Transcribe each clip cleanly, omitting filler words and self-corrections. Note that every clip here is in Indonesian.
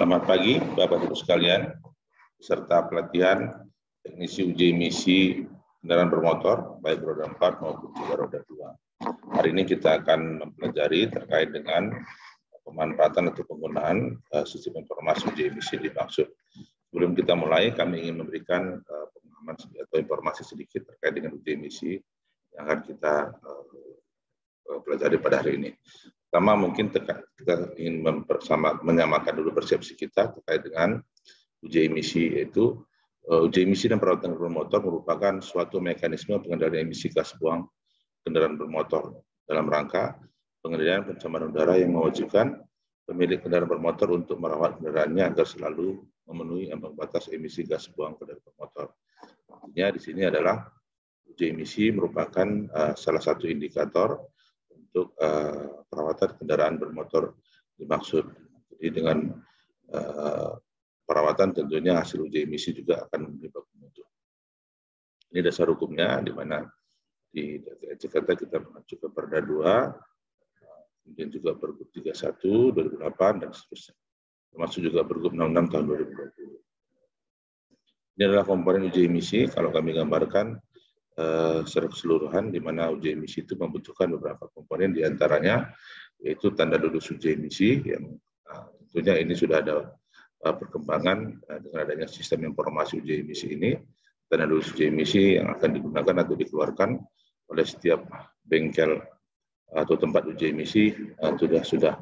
Selamat pagi, Bapak-Ibu sekalian, peserta pelatihan teknisi uji emisi kendaraan bermotor, baik roda 4 maupun juga roda 2. Hari ini kita akan mempelajari terkait dengan pemanfaatan atau penggunaan sistem informasi uji emisi dimaksud. Sebelum kita mulai, kami ingin memberikan pemahaman atau informasi sedikit terkait dengan uji emisi yang akan kita pelajari pada hari ini. Pertama, mungkin kita ingin menyamakan dulu persepsi kita terkait dengan uji emisi, yaitu uji emisi dan perawatan bermotor merupakan suatu mekanisme pengendalian emisi gas buang kendaraan bermotor dalam rangka pengendalian pencemaran udara yang mewajibkan pemilik kendaraan bermotor untuk merawat kendaraannya agar selalu memenuhi ambang batas emisi gas buang kendaraan bermotor. Artinya di sini adalah uji emisi merupakan salah satu indikator untuk perawatan kendaraan bermotor dimaksud. Jadi dengan perawatan tentunya hasil uji emisi juga akan memenuhi baku mutu. Ini dasar hukumnya, di mana di Jakarta kita mengacu ke Perda 2, kemudian juga Pergub 31 2008 dan seterusnya, termasuk juga Pergub 66 tahun 2020. Ini adalah komponen uji emisi. Kalau kami gambarkan secara keseluruhan, di mana uji emisi itu membutuhkan beberapa komponen, diantaranya yaitu tanda lulus uji emisi, yang tentunya ini sudah ada perkembangan dengan adanya sistem informasi uji emisi ini. Tanda lulus uji emisi yang akan digunakan atau dikeluarkan oleh setiap bengkel atau tempat uji emisi sudah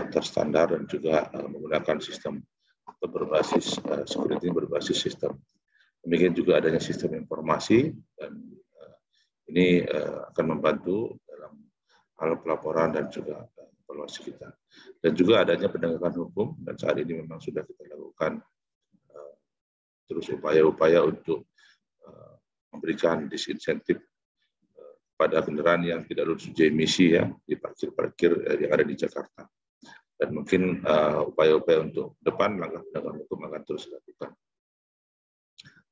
terstandar dan juga menggunakan sistem atau berbasis security berbasis sistem. Demikian juga adanya sistem informasi, dan ini akan membantu dalam hal pelaporan dan juga evaluasi kita. Dan juga adanya penegakan hukum, dan saat ini memang sudah kita lakukan terus upaya-upaya untuk memberikan disinsentif pada kendaraan yang tidak lulus uji emisi ya, di parkir-parkir yang ada di Jakarta. Dan mungkin upaya-upaya untuk depan langkah penegakan hukum akan terus dilakukan.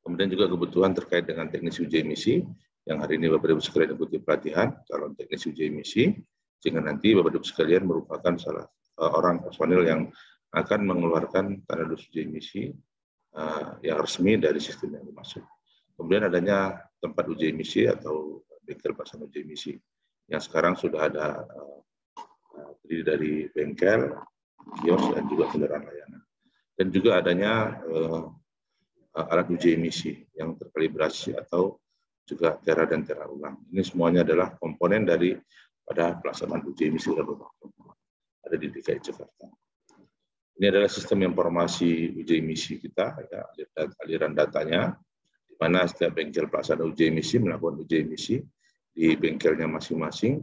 Kemudian juga kebutuhan terkait dengan teknisi uji emisi, yang hari ini Bapak-Ibu sekalian ikuti pelatihan calon teknisi uji emisi, sehingga nanti Bapak-Ibu sekalian merupakan salah orang personil yang akan mengeluarkan tanda lulus uji emisi yang resmi dari sistem yang dimaksud. Kemudian adanya tempat uji emisi atau bengkel pasang uji emisi, yang sekarang sudah ada terdiri dari bengkel, kios, dan juga kendaraan layanan. Dan juga adanya alat uji emisi yang terkalibrasi atau juga tera dan tera ulang. Ini semuanya adalah komponen dari pada pelaksanaan uji emisi ada di DKI Jakarta. Ini adalah sistem informasi uji emisi kita, ya, aliran datanya, di mana setiap bengkel pelaksana uji emisi melakukan uji emisi di bengkelnya masing-masing.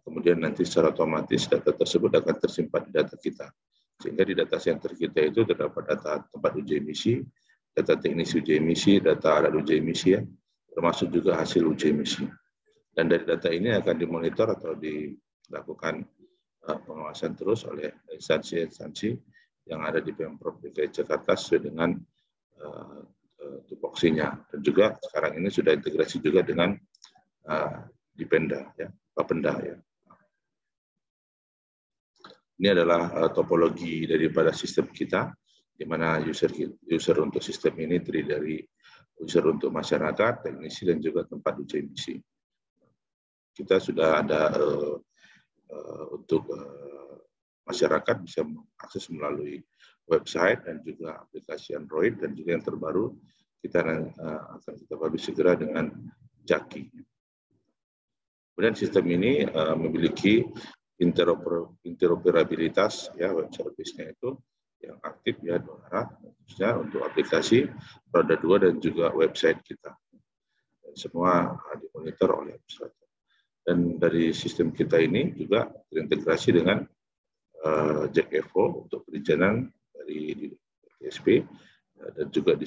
Kemudian nanti secara otomatis data tersebut akan tersimpan di data kita. Sehingga di data center kita itu terdapat data tempat uji emisi, data teknisi uji emisi, data alat uji emisi, ya, termasuk juga hasil uji emisi. Dan dari data ini akan dimonitor atau dilakukan pengawasan terus oleh instansi-instansi yang ada di Pemprov DKI Jakarta sesuai dengan tupoksinya. Dan juga sekarang ini sudah integrasi juga dengan Dipenda, ya, Bapenda, ya. Ini adalah topologi daripada sistem kita, di mana user untuk sistem ini terdiri dari user untuk masyarakat, teknisi, dan juga tempat uji emisi. Kita sudah ada untuk masyarakat bisa mengakses melalui website dan juga aplikasi Android, dan juga yang terbaru kita akan kita publish segera dengan Jaki. Kemudian sistem ini memiliki interoperabilitas, ya, web service-nya itu yang aktif, ya, dua arah, khususnya untuk aplikasi roda 2 dan juga website kita. Dan semua dimonitor oleh administrator. Dan dari sistem kita ini juga terintegrasi dengan Jack Evo untuk perizinan dari DSP, dan juga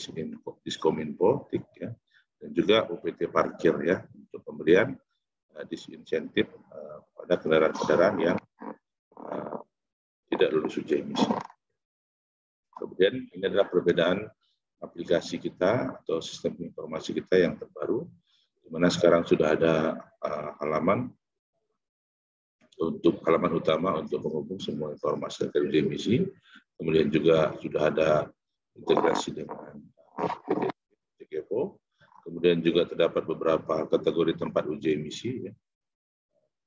Diskominfo, ya, dan juga UPT Parkir, ya, untuk pemberian disinsentif pada kendaraan-kendaraan yang tidak lulus uji emisi. Kemudian ini adalah perbedaan aplikasi kita atau sistem informasi kita yang terbaru, di mana sekarang sudah ada halaman untuk halaman utama untuk menghubung semua informasi dari uji emisi. Kemudian juga sudah ada integrasi dengan PTGFO. Kemudian juga terdapat beberapa kategori tempat uji emisi, ya.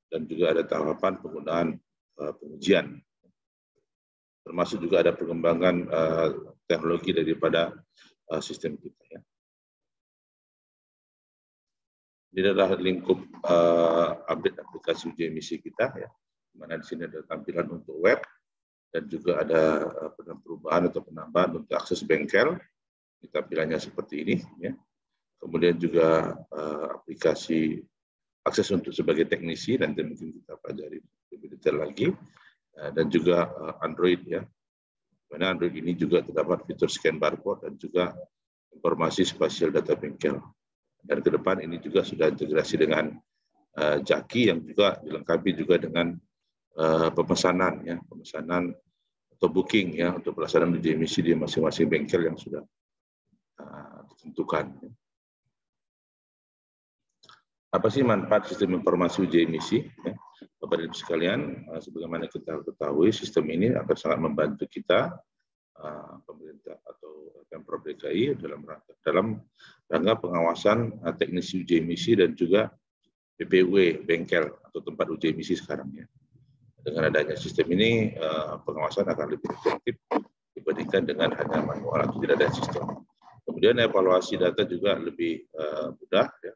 Dan juga ada tahapan penggunaan pengujian. Termasuk juga ada pengembangan teknologi daripada sistem kita. Ya. Ini adalah lingkup update aplikasi uji emisi kita, ya. Mana di sini ada tampilan untuk web dan juga ada perubahan atau penambahan untuk akses bengkel. Tampilannya seperti ini, ya. Kemudian juga aplikasi akses untuk sebagai teknisi, nanti mungkin kita pelajari lebih detail lagi, dan juga Android, ya. Mana Android ini juga terdapat fitur scan barcode dan juga informasi spasial data bengkel. Dan ke depan ini juga sudah integrasi dengan Jaki yang juga dilengkapi juga dengan pemesanan, ya, pemesanan atau booking, ya, untuk pelaksanaan uji emisi di masing-masing bengkel yang sudah ditentukan. Apa sih manfaat sistem informasi uji emisi? Ya, Bapak Ibu sekalian, sebagaimana kita ketahui, sistem ini akan sangat membantu kita, pemerintah atau Pemprov DKI dalam rangka pengawasan teknisi uji emisi dan juga PPUE bengkel atau tempat uji emisi sekarang, ya. Dengan adanya sistem ini, pengawasan akan lebih efektif dibandingkan dengan hanya manual atau tidak ada sistem. Kemudian evaluasi data juga lebih mudah, ya.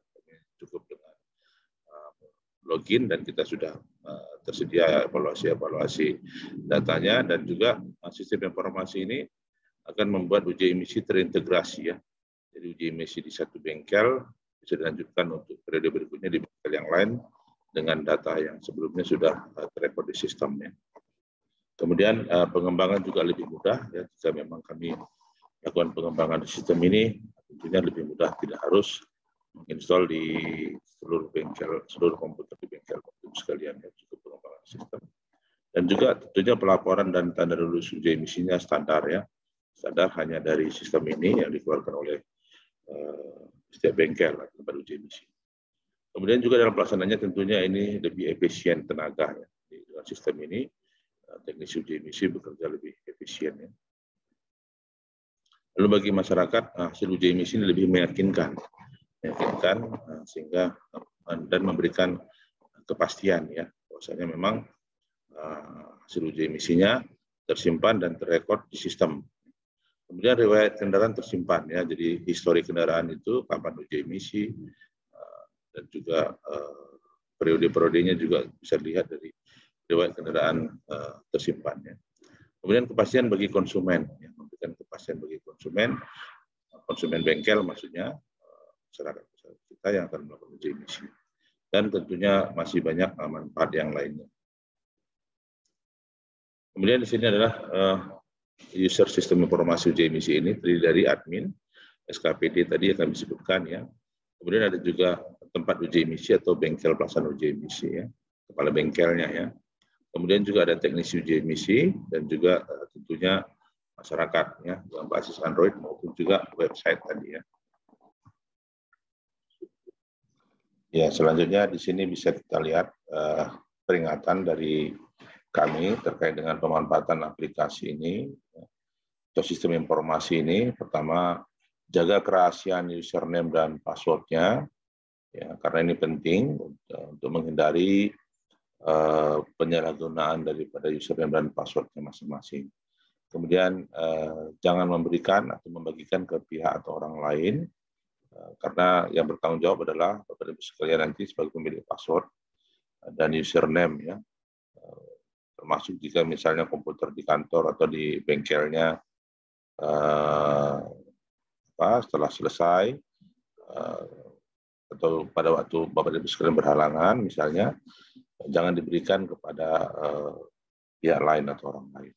Cukup dengan login dan kita sudah tersedia evaluasi datanya, dan juga sistem informasi ini akan membuat uji emisi terintegrasi, ya. Jadi uji emisi di satu bengkel bisa dilanjutkan untuk periode berikutnya di bengkel yang lain dengan data yang sebelumnya sudah terekod di sistemnya. Kemudian pengembangan juga lebih mudah, ya, jika memang kami lakukan pengembangan di sistem ini, tentunya lebih mudah, tidak harus menginstall di seluruh bengkel, seluruh komputer di bengkel sekalian, ya, cukup pengembangan sistem. Dan juga tentunya pelaporan dan tanda lulus uji emisinya standar, ya, standar hanya dari sistem ini yang dikeluarkan oleh setiap bengkel tempat uji emisi. Kemudian juga dalam pelaksanaannya tentunya ini lebih efisien tenaga, ya. Dengan sistem ini teknisi uji emisi bekerja lebih efisien, ya. Lalu bagi masyarakat hasil uji emisi ini lebih meyakinkan sehingga dan memberikan kepastian, ya, bahwasanya memang hasil uji emisinya tersimpan dan terekod di sistem. Kemudian riwayat kendaraan tersimpan, ya, jadi histori kendaraan itu kapan uji emisi dan juga periode-periodenya juga bisa dilihat dari riwayat kendaraan tersimpan, ya. Kemudian kepastian bagi konsumen, ya, memberikan kepastian bagi konsumen bengkel maksudnya, masyarakat kita yang akan melakukan uji emisi. Dan tentunya masih banyak manfaat yang lainnya. Kemudian di sini adalah user sistem informasi uji emisi ini terdiri dari admin, SKPD tadi yang kami sebutkan, ya. Kemudian ada juga tempat uji emisi atau bengkel pelaksana uji emisi, ya, kepala bengkelnya, ya. Kemudian juga ada teknisi uji emisi dan juga tentunya masyarakat, ya, yang basis Android maupun juga website tadi, ya. Ya, selanjutnya di sini bisa kita lihat peringatan dari kami terkait dengan pemanfaatan aplikasi ini atau sistem informasi ini. Pertama, jaga kerahasiaan username dan passwordnya, ya, karena ini penting untuk menghindari penyalahgunaan daripada username dan passwordnya masing-masing. Kemudian jangan memberikan atau membagikan ke pihak atau orang lain, karena yang bertanggung jawab adalah Bapak Ibu sekalian nanti sebagai pemilik password dan username, ya. Termasuk jika misalnya komputer di kantor atau di bengkelnya setelah selesai atau pada waktu Bapak Ibu sekalian berhalangan misalnya, jangan diberikan kepada pihak lain atau orang lain.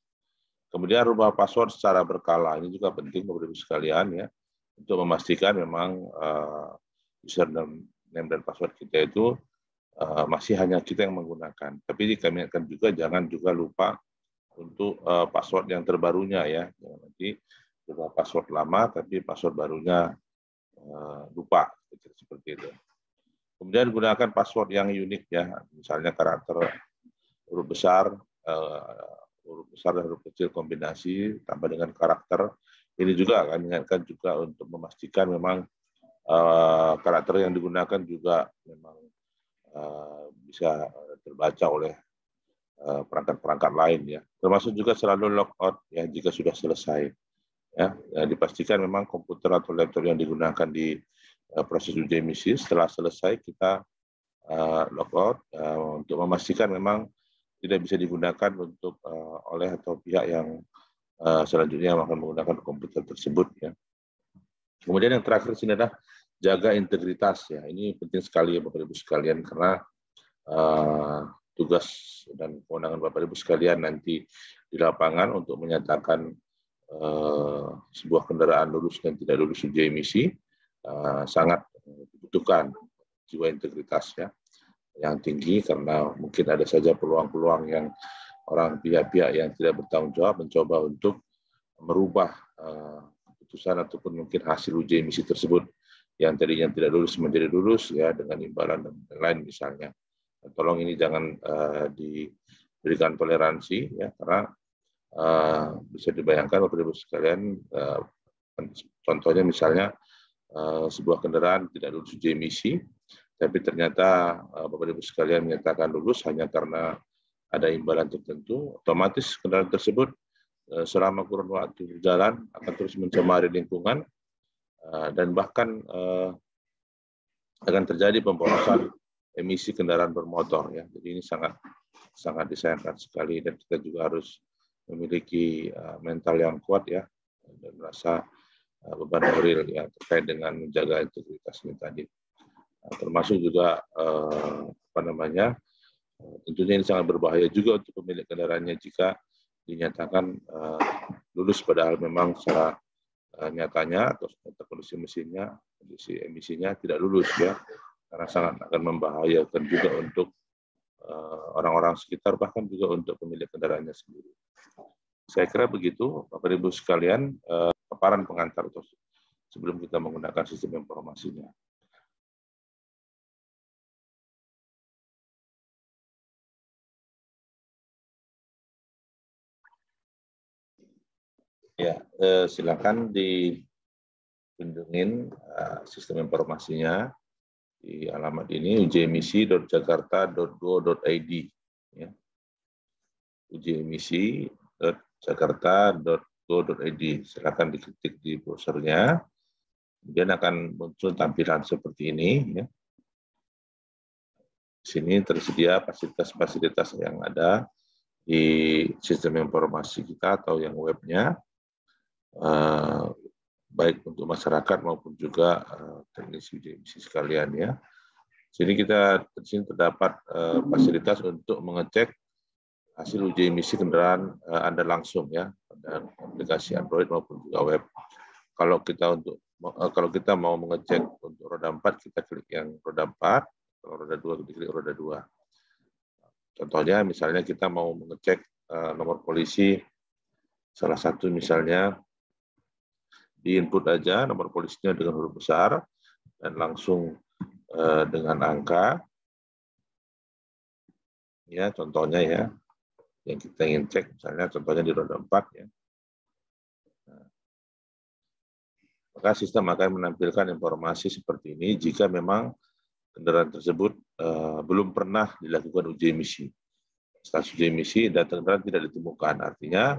Kemudian rubah password secara berkala, ini juga penting Bapak Ibu sekalian, ya, untuk memastikan memang username dan password kita itu masih hanya kita yang menggunakan. Tapi kami akan juga jangan juga lupa untuk password yang terbarunya, ya. Jangan nanti rubah password lama tapi password barunya lupa, seperti itu. Kemudian gunakan password yang unik, ya, misalnya karakter huruf besar, dan huruf kecil kombinasi tambah dengan karakter. Ini juga akan mengingatkan juga untuk memastikan memang karakter yang digunakan juga memang bisa terbaca oleh perangkat-perangkat lain ya. Termasuk juga selalu logout ya jika sudah selesai. Ya, dipastikan memang komputer atau laptop yang digunakan di proses uji emisi setelah selesai kita logout untuk memastikan memang tidak bisa digunakan untuk oleh atau pihak yang selanjutnya akan menggunakan komputer tersebut ya. Kemudian yang terakhir sini adalah jaga integritas ya. Ini penting sekali ya Bapak Ibu sekalian karena tugas dan kewenangan Bapak Ibu sekalian nanti di lapangan untuk menyatakan sebuah kendaraan lulus dan tidak lulus uji emisi sangat dibutuhkan jiwa integritas ya yang tinggi karena mungkin ada saja peluang-peluang yang orang pihak-pihak yang tidak bertanggung jawab mencoba untuk merubah keputusan ataupun mungkin hasil uji emisi tersebut yang tadinya tidak lulus menjadi lulus ya dengan imbalan dan lain misalnya. Tolong ini jangan diberikan toleransi ya karena bisa dibayangkan Bapak Ibu sekalian contohnya misalnya sebuah kendaraan tidak lulus uji emisi tapi ternyata Bapak Ibu sekalian menyatakan lulus hanya karena ada imbalan tertentu, otomatis kendaraan tersebut selama kurun waktu berjalan akan terus mencemari lingkungan dan bahkan akan terjadi pemborosan emisi kendaraan bermotor ya. Jadi ini sangat disayangkan sekali dan kita juga harus memiliki mental yang kuat ya dan merasa beban moral ya terkait dengan menjaga integritas ini tadi. Termasuk juga tentunya ini sangat berbahaya juga untuk pemilik kendaraannya jika dinyatakan lulus padahal memang secara nyatanya atau kondisi mesinnya, kondisi emisinya tidak lulus ya, karena sangat akan membahayakan juga untuk orang-orang sekitar bahkan juga untuk pemilik kendaraannya sendiri. Saya kira begitu, Bapak Ibu sekalian, paparan pengantar sebelum kita menggunakan sistem informasinya. Ya, silakan dikunjungin sistem informasinya di alamat ini ujiemisi.jakarta.go.id ya. ujiemisi.jakarta.go.id. Silakan diketik di browsernya. Kemudian akan muncul tampilan seperti ini ya. Di sini tersedia fasilitas-fasilitas yang ada di sistem informasi kita atau yang webnya. Baik untuk masyarakat maupun juga teknisi uji emisi sekalian ya. Di sini terdapat fasilitas untuk mengecek hasil uji emisi kendaraan Anda langsung ya, dan aplikasi Android maupun juga web. Kalau kita mau mengecek untuk roda 4 kita klik yang roda 4, kalau roda 2 kita klik roda 2. Contohnya misalnya kita mau mengecek nomor polisi salah satu misalnya di input aja nomor polisinya dengan huruf besar dan langsung dengan angka ya contohnya ya yang kita ingin cek misalnya contohnya di roda 4 ya. Maka sistem akan menampilkan informasi seperti ini jika memang kendaraan tersebut belum pernah dilakukan uji emisi. Setelah uji emisi data kendaraan tidak ditemukan, artinya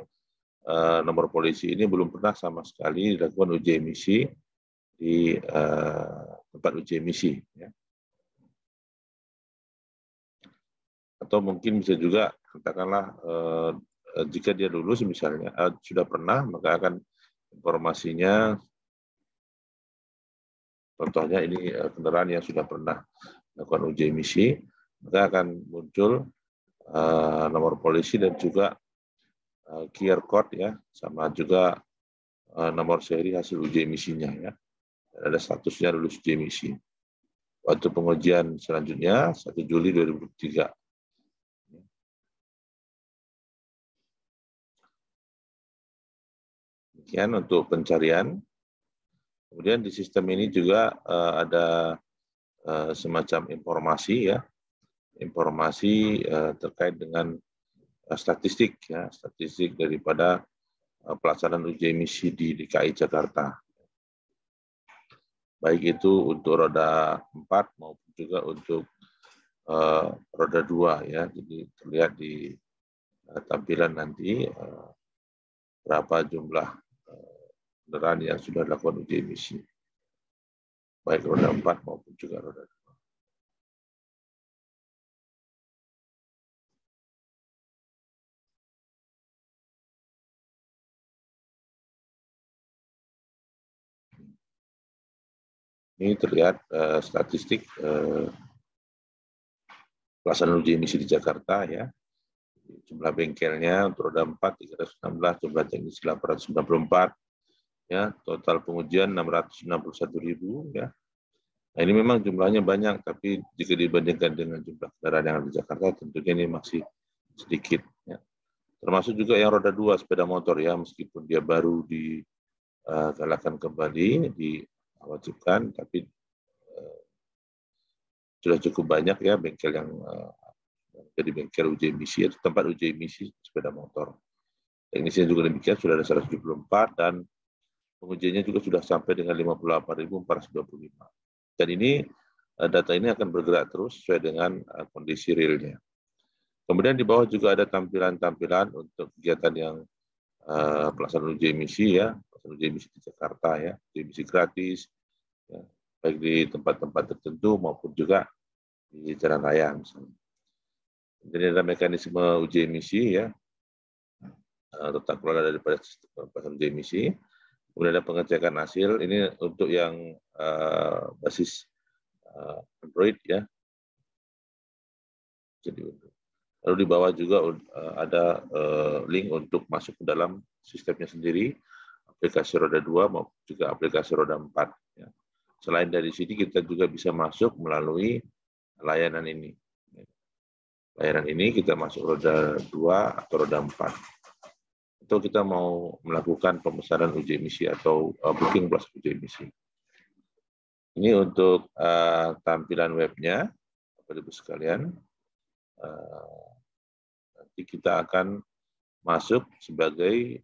nomor polisi ini belum pernah sama sekali dilakukan uji emisi di tempat uji emisi. Ya. Atau mungkin bisa juga katakanlah jika dia lulus misalnya sudah pernah, maka akan informasinya contohnya ini kendaraan yang sudah pernah melakukan uji emisi, maka akan muncul nomor polisi dan juga QR code ya, sama juga nomor seri hasil uji emisinya ya. Ada statusnya lulus uji emisi. Waktu pengujian selanjutnya 1 Juli 2023. Demikian untuk pencarian. Kemudian di sistem ini juga ada semacam informasi ya informasi terkait dengan statistik ya, statistik daripada pelaksanaan uji emisi di DKI Jakarta. Baik itu untuk roda 4 maupun juga untuk roda 2 ya. Jadi terlihat di tampilan nanti berapa jumlah kendaraan yang sudah dilakukan uji emisi. Baik roda 4 maupun juga roda 2. Ini terlihat statistik pelaksanaan uji emisi di Jakarta ya. Jumlah bengkelnya untuk roda 4 316, jumlah teknis 894, ya, total pengujian 661.000 ya. Nah, ini memang jumlahnya banyak, tapi jika dibandingkan dengan jumlah kendaraan yang ada di Jakarta, tentunya ini masih sedikit. Ya. Termasuk juga yang roda 2 sepeda motor ya, meskipun dia baru digalakan kembali, diwajibkan, tapi sudah cukup banyak ya bengkel yang jadi bengkel uji emisi atau tempat uji emisi sepeda motor. Teknisnya juga demikian, sudah ada 174 dan pengujiannya juga sudah sampai dengan 58.425. Dan ini data ini akan bergerak terus sesuai dengan kondisi realnya. Kemudian di bawah juga ada tampilan-tampilan untuk kegiatan yang pelaksanaan uji emisi ya, pelaksanaan uji emisi di Jakarta ya, uji emisi gratis, ya, baik di tempat-tempat tertentu maupun juga di jalan raya misalnya. Jadi ada mekanisme uji emisi ya, tata kelola daripada pelaksanaan uji emisi. Kemudian ada pengecekan hasil, ini untuk yang basis Android ya. Jadi, lalu di bawah juga ada link untuk masuk ke dalam sistemnya sendiri, aplikasi roda 2 maupun juga aplikasi roda 4. Ya. Selain dari sini kita juga bisa masuk melalui layanan ini. Layanan ini kita masuk roda 2 atau roda 4. Atau kita mau melakukan pemesanan uji emisi atau booking plus uji emisi. Ini untuk tampilan webnya, Bapak Ibu sekalian. Nanti kita akan masuk sebagai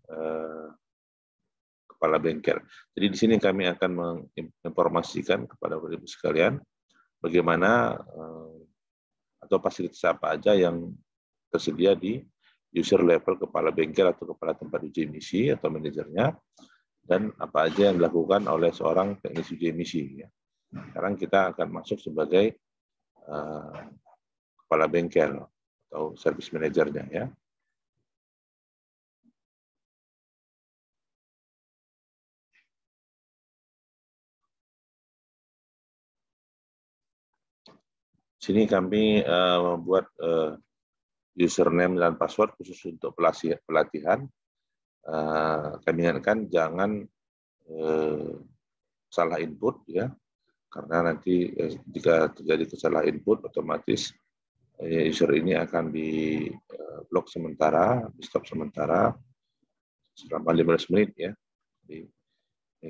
kepala bengkel. Jadi di sini kami akan menginformasikan kepada Bapak Ibu sekalian bagaimana atau fasilitas apa aja yang tersedia di user level kepala bengkel atau kepala tempat uji emisi atau manajernya, dan apa aja yang dilakukan oleh seorang teknis uji emisi. Sekarang kita akan masuk sebagai kepala bengkel atau service manajernya ya. Sini kami membuat username dan password khusus untuk pelatihan. Kami ingatkan jangan salah input ya, karena nanti jika terjadi kesalahan input otomatis user ini akan di blok sementara, di stop sementara selama 15 menit ya. Jadi,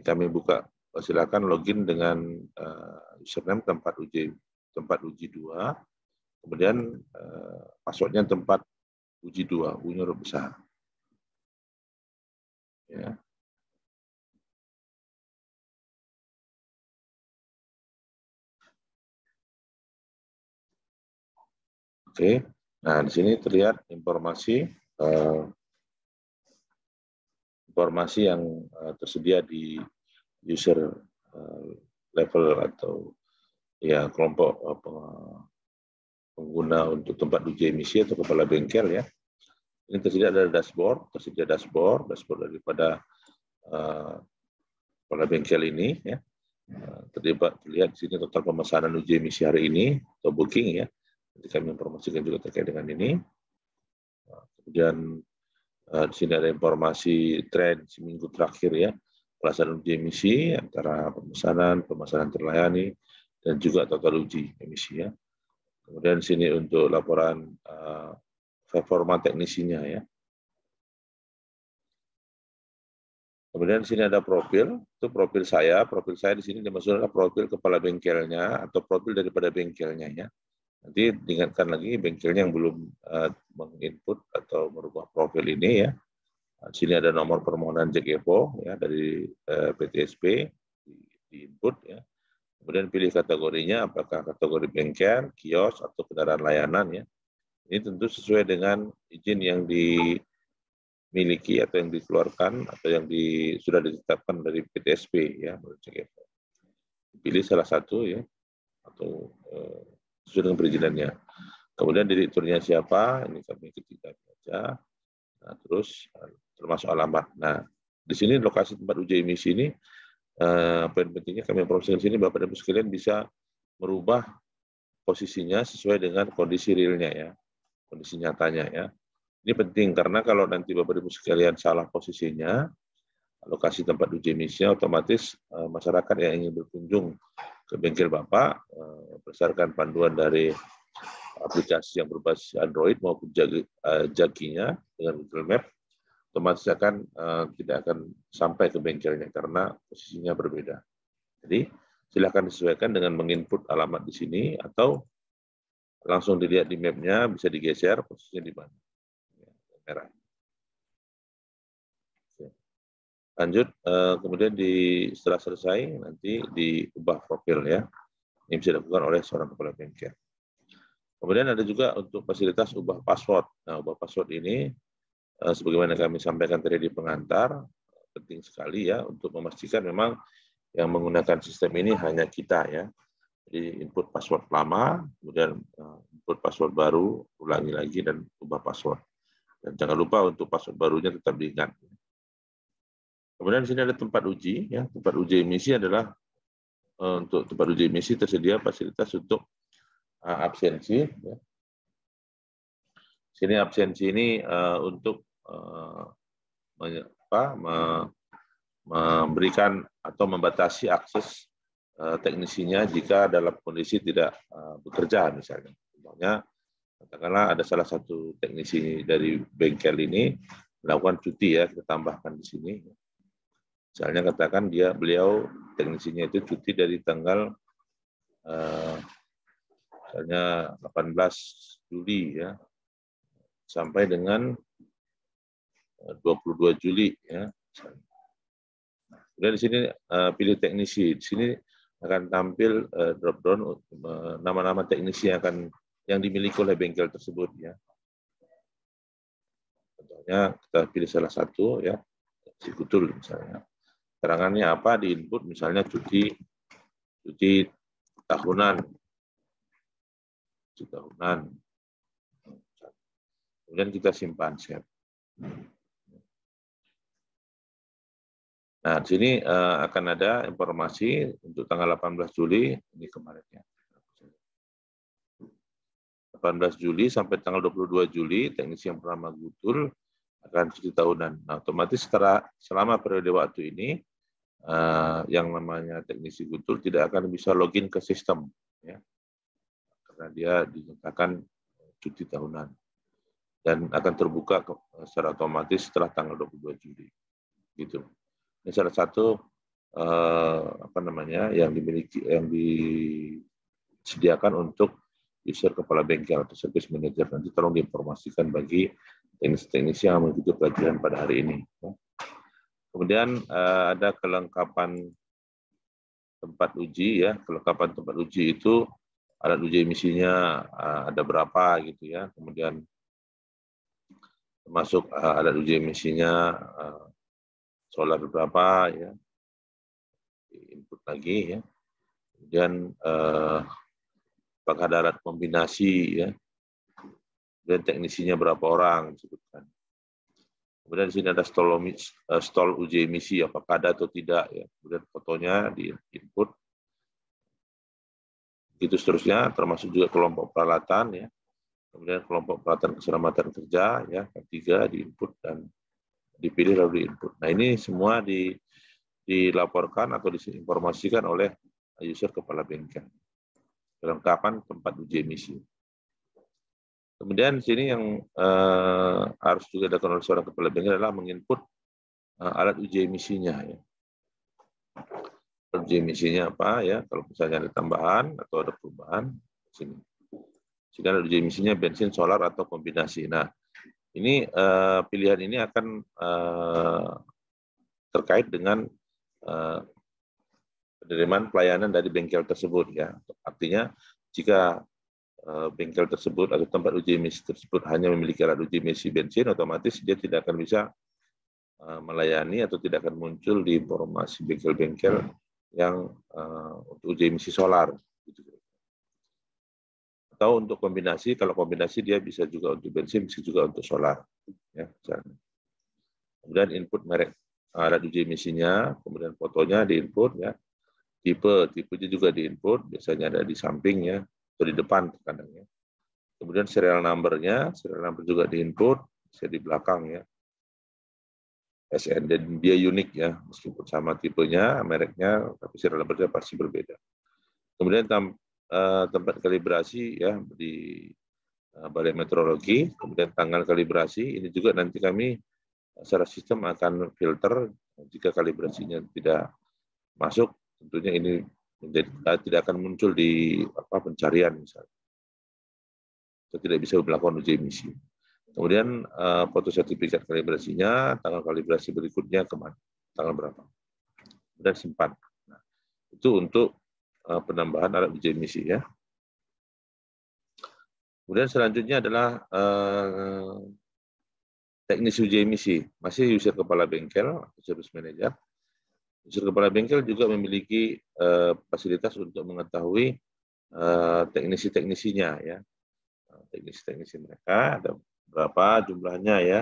kami buka, silakan login dengan username tempat uji 2, kemudian passwordnya tempat uji 2, U-nya huruf besar. Ya. Oke, nah di sini terlihat informasi yang tersedia di user level atau ya kelompok pengguna untuk tempat uji emisi atau kepala bengkel ya. Ini tersedia ada dashboard daripada kepala bengkel ini ya. Terlihat di sini total pemesanan uji emisi hari ini atau booking ya. Jadi kami informasikan juga terkait dengan ini. Kemudian di sini ada informasi tren seminggu terakhir ya, pelaksanaan uji emisi antara pemesanan terlayani, dan juga total uji emisi ya. Kemudian di sini untuk laporan performa teknisinya ya. Kemudian di sini ada profil, itu profil saya di sini dimaksudkan adalah profil kepala bengkelnya atau profil daripada bengkelnya ya. Nanti diingatkan lagi bengkelnya yang belum menginput atau merubah profil ini ya. Di sini ada nomor permohonan JKPO ya dari PTSP di input ya. Kemudian pilih kategorinya, apakah kategori bengkel, kios, atau kendaraan layanan ya. Ini tentu sesuai dengan izin yang dimiliki atau yang dikeluarkan atau yang sudah ditetapkan dari PTSP ya menurut JKPO. Pilih salah satu ya atau sesuai dengan perizinannya. Kemudian direkturnya siapa? Ini kami ketikkan saja. Nah, terus termasuk alamat. Nah, di sini lokasi tempat uji emisi ini poin pentingnya kami informasikan di sini Bapak dan Ibu sekalian bisa merubah posisinya sesuai dengan kondisi realnya ya, kondisi nyatanya ya. Ini penting karena kalau nanti Bapak dan Ibu sekalian salah posisinya, lokasi tempat uji emisinya otomatis masyarakat yang ingin berkunjung ke bengkel Bapak berdasarkan panduan dari aplikasi yang berbasis Android maupun jakinya dengan Google Maps, otomatis tidak akan sampai ke bengkelnya karena posisinya berbeda. Jadi silakan disesuaikan dengan menginput alamat di sini atau langsung dilihat di mapnya, bisa digeser posisinya di mana. Merah. Lanjut, kemudian setelah selesai nanti diubah profil ya. Ini bisa dilakukan oleh seorang kepala bengkel. Kemudian ada juga untuk fasilitas ubah password. Nah, ubah password ini sebagaimana kami sampaikan tadi di pengantar, penting sekali ya untuk memastikan memang yang menggunakan sistem ini hanya kita ya. Jadi input password lama, kemudian input password baru, ulangi lagi dan ubah password. Dan jangan lupa untuk password barunya tetap diingat. Kemudian di sini ada tempat uji ya. Tempat uji emisi adalah untuk tempat uji emisi tersedia fasilitas untuk absensi ya. Sini absensi ini untuk memberikan atau membatasi akses teknisinya jika dalam kondisi tidak bekerja misalnya. Contohnya, katakanlah ada salah satu teknisi dari bengkel ini melakukan cuti ya, kita tambahkan di sini. Misalnya katakan beliau teknisinya itu cuti dari tanggal misalnya 18 Juli ya sampai dengan 22 Juli ya. Kemudian di sini pilih teknisi. Di sini akan tampil drop down nama-nama teknisi yang dimiliki oleh bengkel tersebut ya. Contohnya kita pilih salah satu ya, si Kutul misalnya. Keterangannya apa di input misalnya cuti tahunan. Kemudian kita simpan save. Nah, di sini akan ada informasi untuk tanggal 18 Juli, ini kemarinnya. 18 Juli sampai tanggal 22 Juli, teknisi yang bernama Gutul akan cuti tahunan. Nah, otomatis selama periode waktu ini, yang namanya teknisi Gutul tidak akan bisa login ke sistem. Ya, karena dia dinyatakan cuti tahunan. Dan akan terbuka secara otomatis setelah tanggal 22 Juli. Gitu. Ini salah satu yang disediakan untuk user kepala bengkel atau service manager. Nanti tolong diinformasikan bagi teknisi yang mengikuti pelajaran pada hari ini. Kemudian ada kelengkapan tempat uji ya. Kelengkapan tempat uji itu alat uji emisinya ada berapa gitu ya. Kemudian termasuk alat uji emisinya solar berapa ya, input lagi ya. Kemudian apakah ada alat kombinasi ya. Dan teknisinya berapa orang disebutkan. Kemudian di sini ada stol uji emisi apakah ada atau tidak ya. Kemudian fotonya di input. Begitu seterusnya termasuk juga kelompok peralatan ya. Kemudian kelompok peralatan keselamatan kerja ya, ketiga di input dan dipilih lalu di input. Nah, ini semua dilaporkan atau diinformasikan oleh user kepala bengkel. Kelengkapan tempat uji emisi. Kemudian di sini yang harus juga dilakukan oleh seorang kepala bengkel adalah menginput alat uji emisinya. Ya. Uji emisinya apa ya? Kalau misalnya ada tambahan atau ada perubahan, di sini. Sehingga uji emisinya bensin, solar, atau kombinasi. Nah, ini pilihan ini akan terkait dengan penerimaan pelayanan dari bengkel tersebut, ya. Artinya jika bengkel tersebut atau tempat uji emisi tersebut hanya memiliki alat uji emisi bensin, otomatis dia tidak akan bisa melayani atau tidak akan muncul di informasi bengkel-bengkel yang untuk uji emisi solar. Atau untuk kombinasi, kalau kombinasi dia bisa juga untuk bensin, bisa juga untuk solar. Ya, kemudian input merek alat uji emisinya, kemudian fotonya diinput, ya. Tipenya juga diinput, biasanya ada di samping, ya, atau di depan kadangnya. Kemudian serial number juga diinput, bisa di belakang, ya. SN, dan dia unik, ya, meskipun sama tipenya, mereknya, tapi serial number-nya pasti berbeda. Kemudian tempat kalibrasi, ya, di Balai Meteorologi, kemudian tanggal kalibrasi, ini juga nanti kami secara sistem akan filter jika kalibrasinya tidak masuk, tentunya ini tidak akan muncul di pencarian misalnya. Kita tidak bisa melakukan uji emisi. Kemudian foto sertifikat kalibrasinya, tanggal kalibrasi berikutnya kemana, tanggal berapa, dan simpan. Nah, itu untuk penambahan alat uji emisi, ya. Kemudian selanjutnya adalah teknisi uji emisi, masih user kepala bengkel, service manager. User kepala bengkel juga memiliki fasilitas untuk mengetahui teknisi-teknisinya, ya. Teknisi-teknisi mereka ada berapa jumlahnya, ya.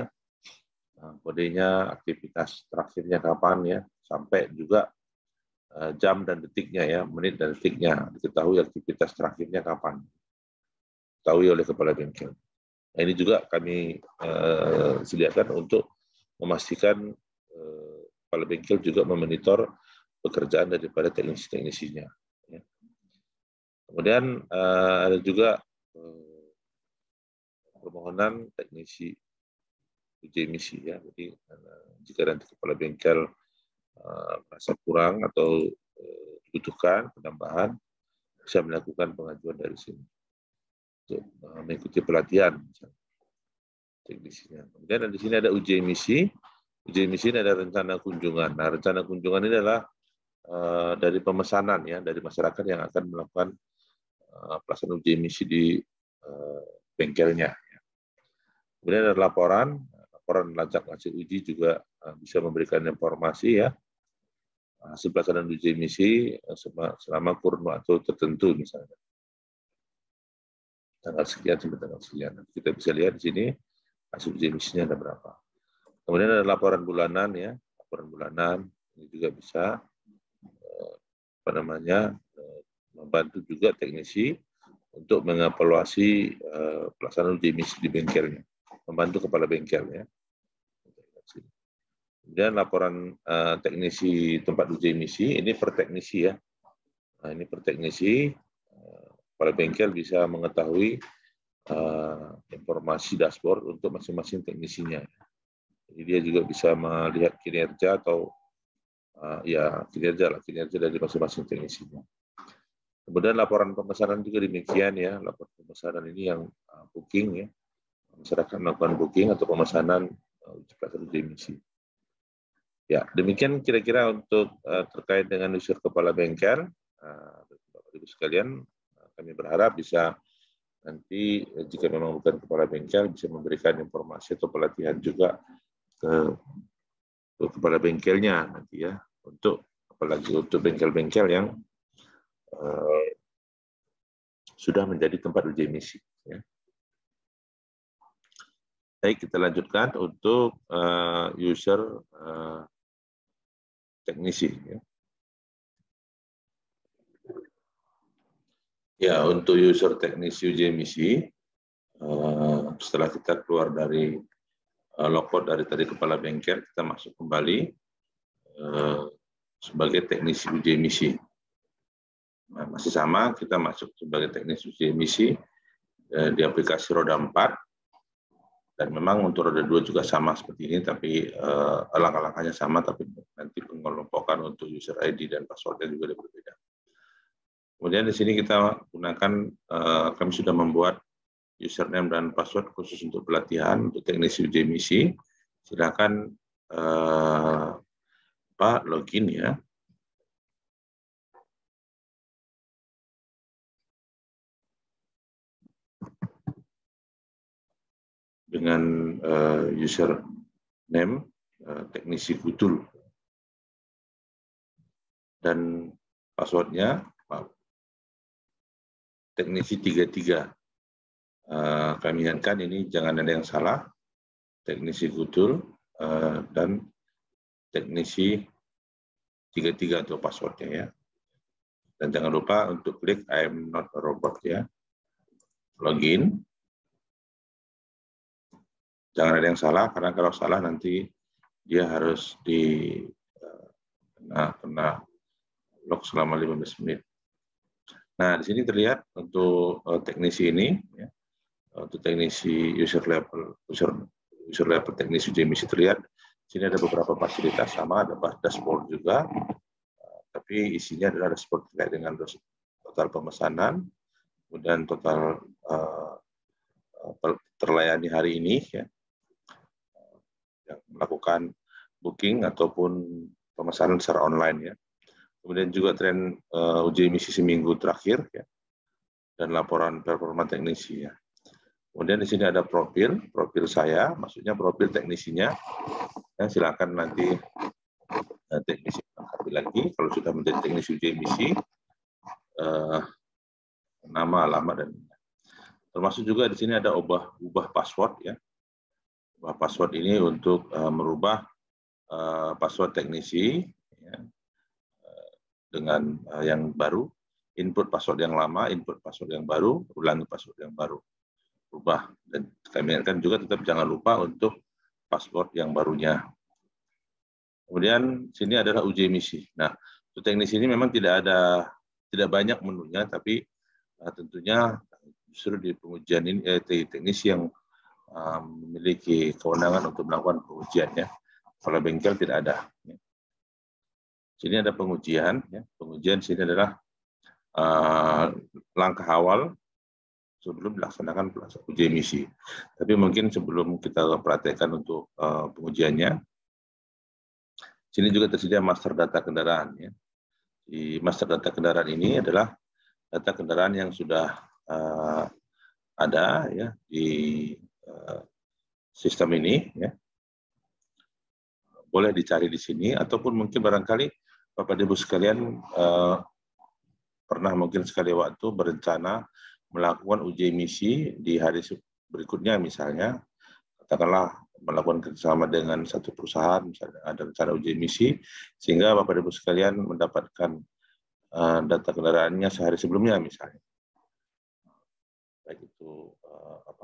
Kodenya, aktivitas terakhirnya kapan, ya, sampai juga jam dan detiknya, ya, menit dan detiknya, diketahui aktivitas terakhirnya kapan, diketahui oleh kepala bengkel. Nah, ini juga kami sediakan untuk memastikan kepala bengkel juga memonitor pekerjaan daripada teknisi-teknisinya. Ya. Kemudian ada juga permohonan teknisi uji emisi, ya. Jadi jika nanti kepala bengkel merasa kurang atau dibutuhkan penambahan, bisa melakukan pengajuan dari sini untuk mengikuti pelatihan teknisinya. Kemudian di sini ada uji emisi. Uji emisi ini ada rencana kunjungan. Nah, rencana kunjungan ini adalah dari pemesanan, ya, dari masyarakat yang akan melakukan pelaksanaan uji emisi di bengkelnya. Kemudian ada laporan lacak hasil uji juga bisa memberikan informasi, ya, hasil pelaksanaan uji emisi selama kurun waktu tertentu, misalnya tanggal sekian sampai tanggal sekian. Kita bisa lihat di sini hasil uji emisinya ada berapa. Kemudian ada laporan bulanan, ya, laporan bulanan ini juga bisa membantu juga teknisi untuk mengevaluasi pelaksanaan uji emisi di bengkelnya, membantu kepala bengkel, ya. Kemudian laporan teknisi tempat uji emisi, ini per teknisi, ya. Nah, ini per teknisi, kepala bengkel bisa mengetahui informasi dashboard untuk masing-masing teknisinya. Jadi dia juga bisa melihat kinerja atau kinerja dari masing-masing teknisinya. Kemudian laporan pemesanan juga demikian, ya. Laporan pemesanan ini yang booking, ya. Masyarakat melakukan booking atau pemesanan uji emisi. Ya, demikian kira-kira untuk terkait dengan user kepala bengkel. Bapak Ibu sekalian, kami berharap bisa nanti jika memang bukan kepala bengkel bisa memberikan informasi atau pelatihan juga ke kepala bengkelnya nanti, ya, apalagi untuk bengkel-bengkel yang sudah menjadi tempat uji emisi, ya. Baik, kita lanjutkan untuk user teknisi, ya. Ya, untuk user teknisi uji emisi, setelah kita keluar dari logout dari tadi kepala bengkel, kita masuk kembali sebagai teknisi uji emisi. Nah, masih sama, kita masuk sebagai teknisi uji emisi di aplikasi roda 4. Dan memang untuk roda 2 juga sama seperti ini, tapi langkah-langkahnya sama, tapi nanti pengelompokan untuk user ID dan passwordnya juga berbeda. Kemudian di sini kita gunakan, kami sudah membuat username dan password khusus untuk pelatihan untuk teknisi uji emisi. Silakan Pak login ya. Dengan username teknisi Gutul dan passwordnya teknisi 33. Kami ingatkan ini jangan ada yang salah, teknisi Gutul dan teknisi 33 untuk passwordnya ya. Dan jangan lupa untuk klik I'm not a robot ya. Login. Jangan ada yang salah, karena kalau salah nanti dia harus kena lock selama 15 menit. Nah, di sini terlihat untuk teknisi ini, ya, untuk teknisi user level teknisi uji emisi terlihat. Di sini ada beberapa fasilitas sama, ada dashboard juga, tapi isinya adalah dashboard terkait dengan total pemesanan, kemudian total terlayani hari ini, ya, yang melakukan booking ataupun pemesanan secara online ya. Kemudian juga tren uji emisi seminggu terakhir ya, dan laporan performa teknisi ya. Kemudian di sini ada profil saya, maksudnya profil teknisinya. Ya, silakan nanti teknisi lengkapi lagi kalau sudah menjadi teknisi uji emisi, nama, alamat, dan termasuk juga di sini ada ubah password ya. Ubah password ini untuk merubah password teknisi ya, dengan yang baru, input password yang lama, input password yang baru, ulangi password yang baru, ubah. Dan kami ingatkan juga tetap jangan lupa untuk password yang barunya. Kemudian sini adalah uji emisi. Nah, untuk teknisi ini memang tidak banyak menunya, tapi tentunya justru di pengujian ini teknisi yang memiliki kewenangan untuk melakukan pengujiannya. Kalau bengkel tidak ada. Sini ada pengujian. Ya. Pengujian sini adalah langkah awal sebelum dilaksanakan uji emisi. Tapi mungkin sebelum kita praktekkan untuk pengujiannya, sini juga tersedia master data kendaraan. Ya. Di master data kendaraan ini adalah data kendaraan yang sudah ada ya di sistem ini. Ya. Boleh dicari di sini, ataupun mungkin barangkali Bapak Ibu sekalian pernah mungkin sekali waktu berencana melakukan uji emisi di hari berikutnya, misalnya katakanlah melakukan kerjasama dengan satu perusahaan, misalnya ada rencana uji emisi, sehingga Bapak Ibu sekalian mendapatkan data kendaraannya sehari sebelumnya misalnya, baik itu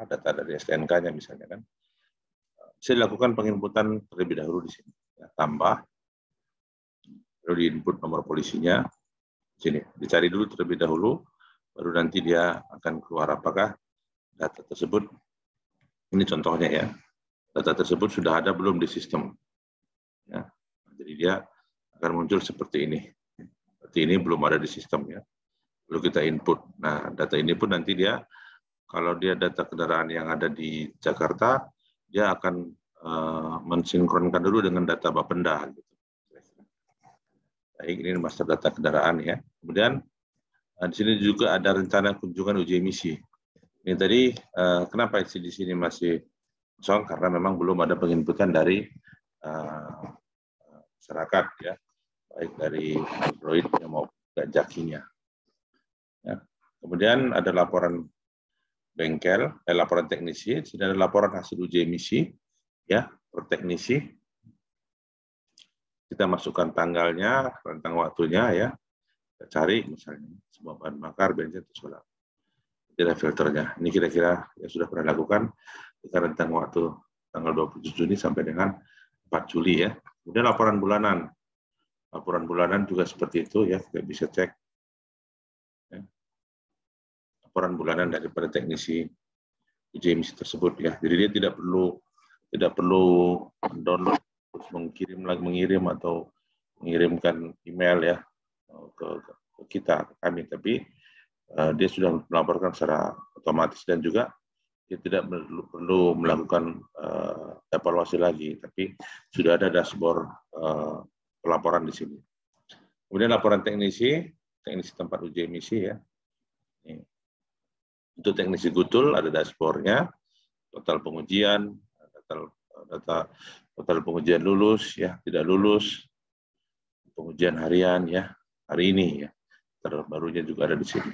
data dari STNK-nya misalnya kan, bisa dilakukan penginputan terlebih dahulu di sini, ya, tambah, lalu diinput nomor polisinya, sini dicari dulu terlebih dahulu, baru nanti dia akan keluar apakah data tersebut, ini contohnya ya, data tersebut sudah ada belum di sistem, ya. Jadi dia akan muncul seperti ini. Seperti ini belum ada di sistem ya. Lalu kita input. Nah, data ini pun nanti dia, kalau dia data kendaraan yang ada di Jakarta, dia akan mensinkronkan dulu dengan data Bapenda. Gitu. Baik, ini master data kendaraan ya. Kemudian di sini juga ada rencana kunjungan uji emisi. Ini tadi kenapa di sini masih kosong, karena memang belum ada penginputan dari masyarakat ya, baik dari Android maupun Jakinya. Ya. Kemudian ada laporan bengkel, laporan teknisi, sini ada laporan hasil uji emisi ya per teknisi. Kita masukkan tanggalnya, rentang waktunya ya. Kita cari misalnya sebuah bahan bakar, bensin atau solar. Tidak filternya. Ini kira-kira yang sudah pernah lakukan kita rentang waktu tanggal 27 Juni sampai dengan 4 Juli ya. Kemudian laporan bulanan. Laporan bulanan juga seperti itu ya, kita bisa cek. Ya. Laporan bulanan daripada teknisi uji emisi tersebut ya. Jadi dia tidak perlu download terus mengirim atau mengirimkan email ya ke kita, ke kami, tapi dia sudah melaporkan secara otomatis, dan juga dia tidak perlu melakukan evaluasi lagi, tapi sudah ada dashboard pelaporan di sini. Kemudian laporan teknisi tempat uji emisi ya. Untuk teknisi Gutul ada dashboardnya, total pengujian, total pengujian lulus ya, tidak lulus, pengujian harian ya, hari ini ya, terbarunya juga ada di sini.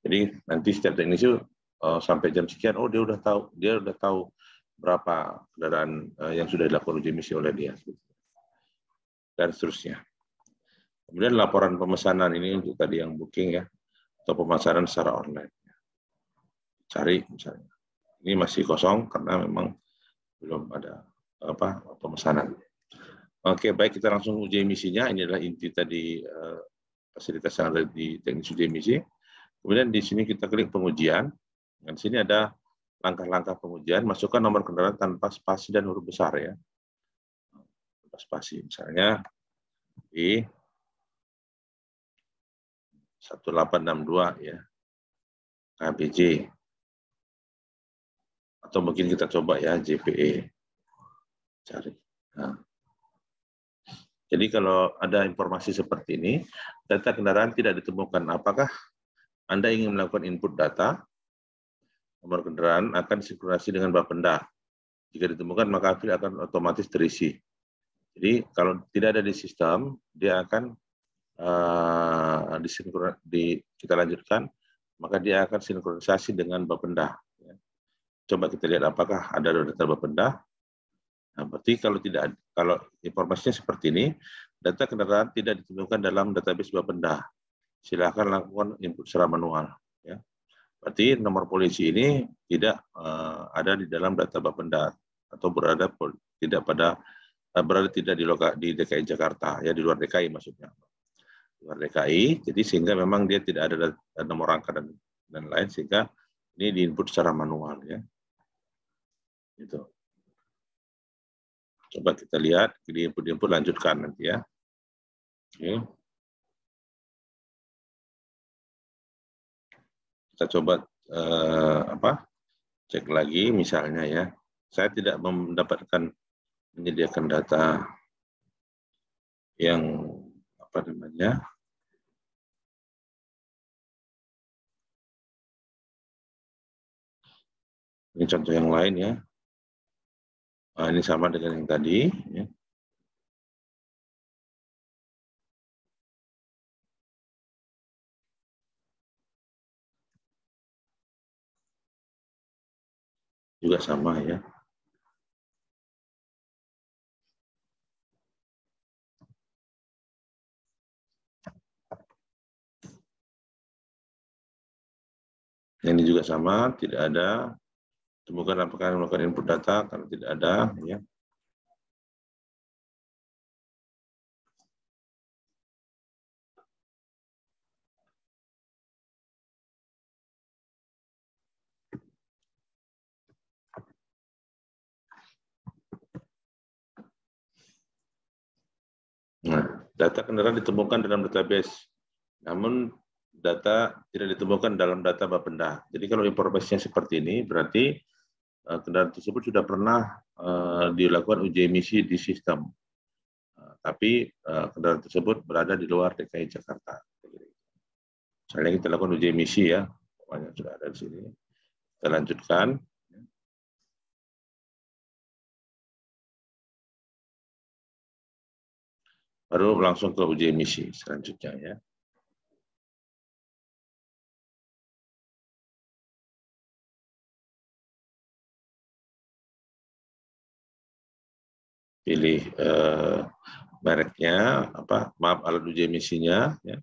Jadi nanti setiap teknisi sampai jam sekian, oh dia udah tahu berapa kendaraan yang sudah dilakukan uji emisi oleh dia, dan seterusnya. Kemudian laporan pemesanan ini untuk tadi yang booking ya, atau pemasaran secara online. Cari misalnya, ini masih kosong karena memang belum ada pemesanan. Oke, baik, kita langsung uji emisinya. Ini adalah inti tadi fasilitas yang ada di teknis uji emisi. Kemudian di sini kita klik pengujian. Dan di sini ada langkah-langkah pengujian. Masukkan nomor kendaraan tanpa spasi dan huruf besar ya. Tanpa spasi, misalnya di 1862 ya, KBJ. Atau mungkin kita coba ya JPE. Cari. Nah. Jadi kalau ada informasi seperti ini, data kendaraan tidak ditemukan. Apakah Anda ingin melakukan input data? Nomor kendaraan akan disinkronasi dengan Bapenda. Jika ditemukan, maka file akan otomatis terisi. Jadi kalau tidak ada di sistem, dia akan kita lanjutkan, maka dia akan sinkronisasi dengan Bapenda. Coba kita lihat apakah ada data Bapenda. Nah, berarti kalau informasinya seperti ini, data kendaraan tidak ditemukan dalam database Bapenda. Silakan lakukan input secara manual. Ya. Berarti nomor polisi ini tidak ada di dalam data Bapenda atau berada tidak di DKI Jakarta, ya di luar DKI maksudnya. Luar DKI, jadi sehingga memang dia tidak ada nomor rangka dan lain, sehingga ini diinput secara manual ya. Gitu. Coba kita lihat di input lanjutkan nanti ya. Oke. Kita coba cek lagi misalnya ya. Saya tidak menyediakan data yang ini contoh yang lain ya. Nah, ini sama dengan yang tadi ya. Juga sama ya. Ini juga sama, tidak ada. Temukan apakah melakukan input data, karena tidak ada. Ya. Nah, data kendaraan ditemukan dalam database, namun data tidak ditemukan dalam data Bapenda. Jadi kalau informasinya seperti ini, berarti kendaraan tersebut sudah pernah dilakukan uji emisi di sistem. Tapi kendaraan tersebut berada di luar DKI Jakarta. Misalnya kita lakukan uji emisi ya, pokoknya sudah ada di sini. Kita lanjutkan. Baru langsung ke uji emisi selanjutnya ya. Pilih mereknya, alat uji emisinya, ya.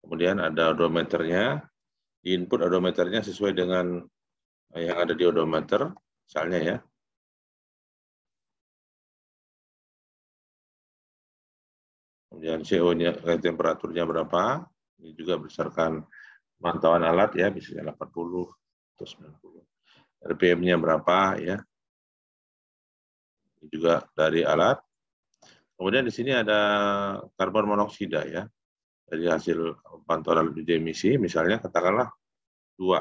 Kemudian ada odometernya, input odometernya sesuai dengan yang ada di odometer, misalnya ya. Kemudian CO-nya, temperaturnya berapa, ini juga berdasarkan pantauan alat ya, misalnya 80 atau 90. RPM-nya berapa ya, ini juga dari alat. Kemudian di sini ada karbon monoksida ya, dari hasil pantauan alat uji emisi, misalnya katakanlah 2.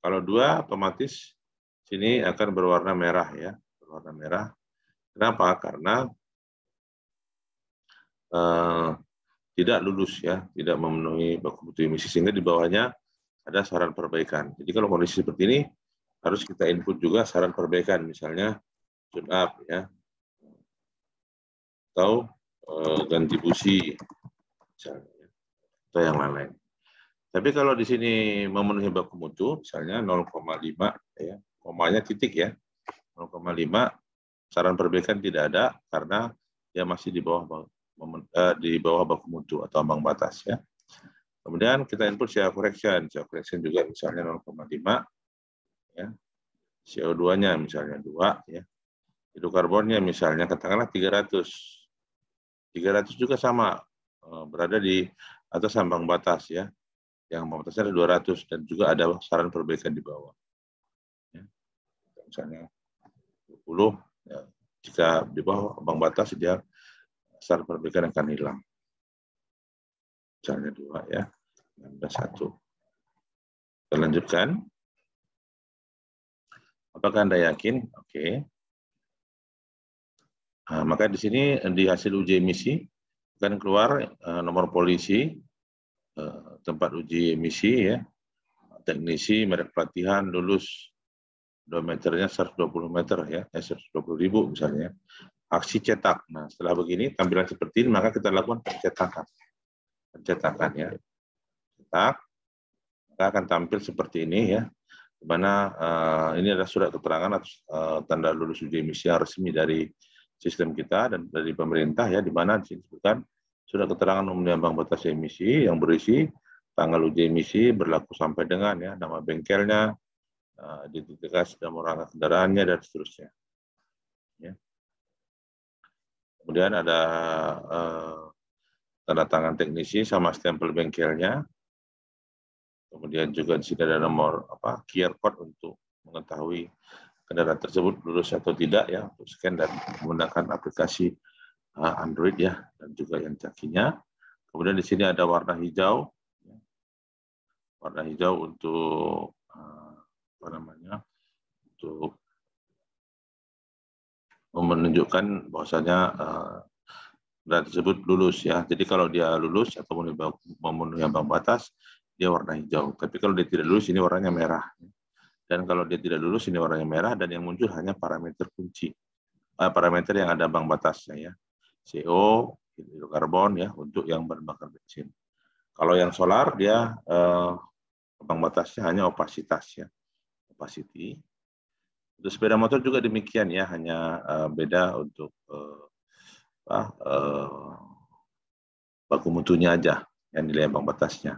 Kalau 2 otomatis sini akan berwarna merah ya, berwarna merah. Kenapa? Karena tidak lulus ya, tidak memenuhi baku mutu emisi, sehingga di bawahnya ada saran perbaikan. Jadi kalau kondisi seperti ini harus kita input juga saran perbaikan, misalnya tune up ya, atau ganti busi misalnya, atau yang lain-lain. Tapi kalau di sini memenuhi baku mutu, misalnya 0,5 ya, komanya titik ya, 0,5, saran perbaikan tidak ada karena dia masih di bawah baku mutu atau ambang batas ya. Kemudian kita input CO correction juga misalnya 0,5 ya. CO2-nya misalnya 2 ya. Hidrokarbonnya misalnya katakanlah 300. 300 juga sama, berada di atas ambang batas ya. Yang ambang batasnya ada 200 dan juga ada saran perbaikan di bawah. Ya. Misalnya 20 ya. Jika di bawah ambang batas dia saran perbaikan akan hilang. Misalnya 2 ya, ada 1. Kita lanjutkan. Apakah Anda yakin? Oke. Nah, maka di sini di hasil uji emisi akan keluar nomor polisi, tempat uji emisi ya, teknisi, merek pelatihan, lulus, diameternya 120 meter ya, 120.000 misalnya. Aksi cetak. Nah, setelah begini tampilan seperti ini maka kita lakukan pencetakan ya. Cetak, maka akan tampil seperti ini ya. Di mana ini adalah surat keterangan atau tanda lulus uji emisi yang resmi dari sistem kita dan dari pemerintah ya, di mana disebutkan surat keterangan memenuhi ambang batas emisi yang berisi tanggal uji emisi berlaku sampai dengan ya nama bengkelnya, identifikasi dan rangka kendaraannya dan seterusnya. Ya. Kemudian ada tanda tangan teknisi sama stempel bengkelnya. Kemudian juga di sini ada nomor QR code untuk mengetahui kendaraan tersebut lulus atau tidak ya, untuk scan dan menggunakan aplikasi Android ya, dan juga yang cakinya. Kemudian di sini ada warna hijau. Warna hijau untuk untuk menunjukkan bahwasanya kendaraan tersebut lulus ya. Jadi kalau dia lulus atau memenuhi ambang batas, dia warna hijau. Tapi kalau dia tidak lulus, ini warnanya merah. Dan kalau dia tidak lulus, ini warnanya merah dan yang muncul hanya parameter kunci. Parameter yang ada ambang batasnya ya. CO, hidrokarbon ya, untuk yang berbakar bensin. Kalau yang solar dia ambang batasnya hanya opasitas ya. Opacity. Untuk sepeda motor juga demikian ya, hanya beda untuk baku mutunya aja yang nilai ambang batasnya.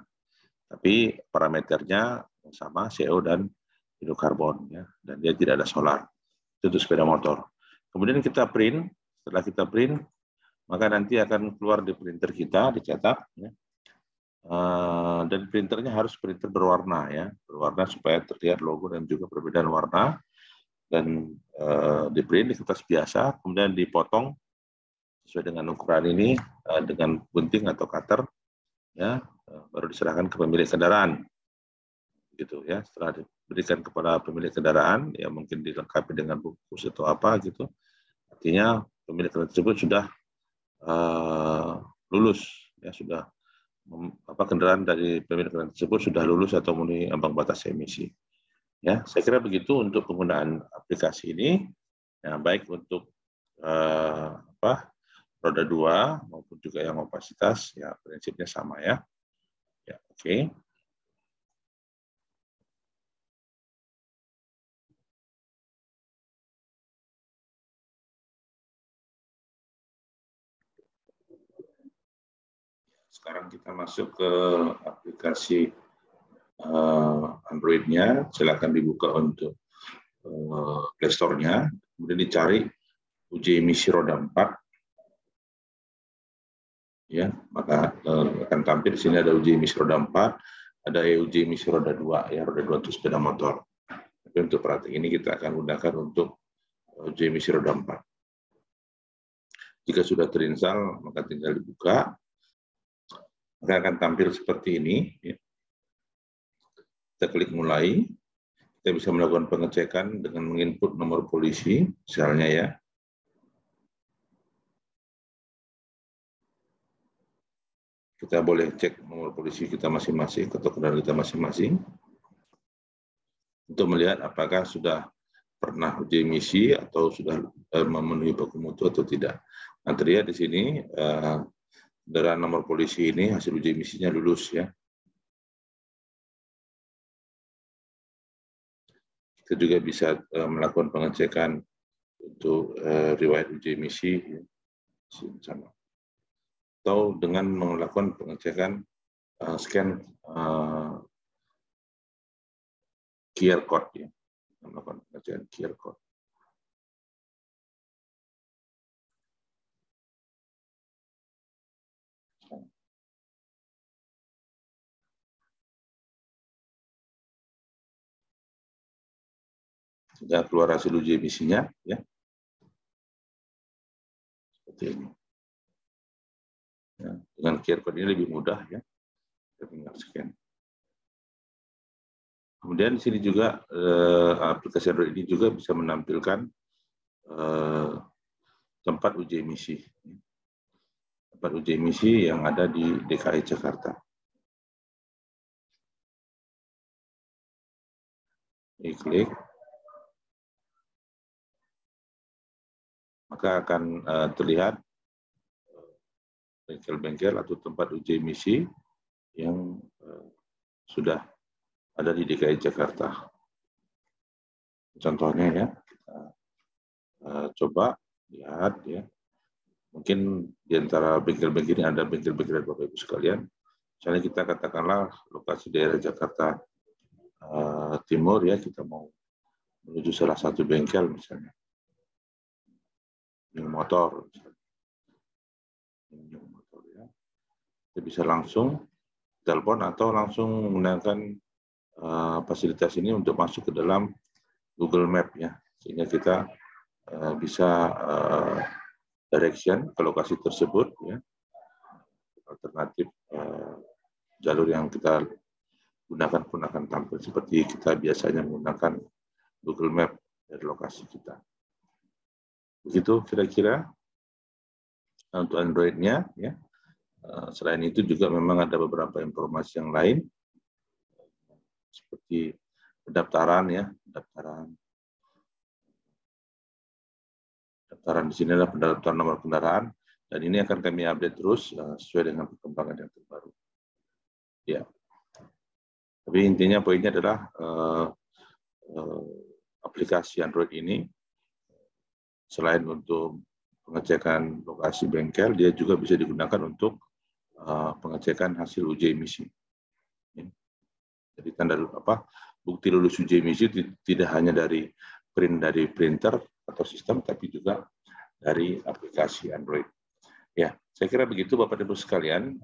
Tapi parameternya sama, CO dan hidrokarbon ya, dan dia tidak ada solar. Itu untuk sepeda motor. Kemudian kita print, setelah kita print maka nanti akan keluar di printer kita, dicetak ya. Dan printernya harus printer berwarna ya, berwarna supaya terlihat logo dan juga perbedaan warna. Dan di print di kertas biasa, kemudian dipotong sesuai dengan ukuran ini dengan gunting atau cutter ya, baru diserahkan ke pemilik kendaraan gitu ya. Setelah diberikan kepada pemilik kendaraan ya, mungkin dilengkapi dengan bungkus atau apa gitu, artinya pemilik kendaraan tersebut sudah lulus ya, sudah kendaraan dari pemilik kendaraan tersebut sudah lulus atau memenuhi ambang batas emisi. Ya, saya kira begitu untuk penggunaan aplikasi ini. Ya, baik untuk roda 2 maupun juga yang opasitas, ya prinsipnya sama ya. Ya, oke. Sekarang kita masuk ke aplikasi Android-nya, silakan dibuka untuk Play Store-nya, kemudian dicari uji emisi roda 4, ya, maka akan tampil di sini ada uji emisi roda 4, ada uji emisi roda 2, ya, roda 2 untuk sepeda motor. Tapi untuk praktik ini kita akan gunakan untuk uji emisi roda 4. Jika sudah terinstall, maka tinggal dibuka, maka akan tampil seperti ini. Ya. Kita klik mulai, kita bisa melakukan pengecekan dengan menginput nomor polisi, misalnya ya. Kita boleh cek nomor polisi kita masing-masing atau kendaraan kita masing-masing untuk melihat apakah sudah pernah uji emisi atau sudah memenuhi baku mutu atau tidak. Nah, terlihat di sini kendaraan nomor polisi ini hasil uji emisinya lulus ya. Kita juga bisa melakukan pengecekan untuk riwayat uji emisi sama. Atau dengan melakukan pengecekan scan QR code ya. Melakukan pengecekan QR code. Sudah keluar hasil uji emisinya ya. Seperti ini. Ya, dengan QR code ini lebih mudah ya. Tinggal scan. Kemudian di sini juga aplikasi Android ini juga bisa menampilkan tempat uji emisi. Tempat uji emisi yang ada di DKI Jakarta. Klik. Maka akan terlihat bengkel-bengkel atau tempat uji emisi yang sudah ada di DKI Jakarta. Contohnya ya, kita coba lihat ya. Mungkin di antara bengkel-bengkel ini ada bengkel-bengkel Bapak Ibu sekalian. Misalnya kita katakanlah lokasi daerah Jakarta Timur ya, kita mau menuju salah satu bengkel misalnya. Motor misalnya. Motor ya. Kita bisa langsung telepon atau langsung menggunakan fasilitas ini untuk masuk ke dalam Google Map ya, sehingga kita bisa direction ke lokasi tersebut ya, alternatif jalur yang kita gunakan pun akan tampil seperti kita biasanya menggunakan Google Map dari lokasi kita. Begitu kira-kira untuk Android-nya ya. Selain itu juga memang ada beberapa informasi yang lain seperti pendaftaran ya, pendaftaran di sini adalah pendaftaran nomor kendaraan dan ini akan kami update terus sesuai dengan perkembangan yang terbaru. Ya. Tapi intinya poinnya adalah aplikasi Android ini selain untuk pengecekan lokasi bengkel, dia juga bisa digunakan untuk pengecekan hasil uji emisi. Jadi tanda bukti lulus uji emisi tidak hanya dari printer atau sistem, tapi juga dari aplikasi Android. Ya, saya kira begitu Bapak Ibu sekalian.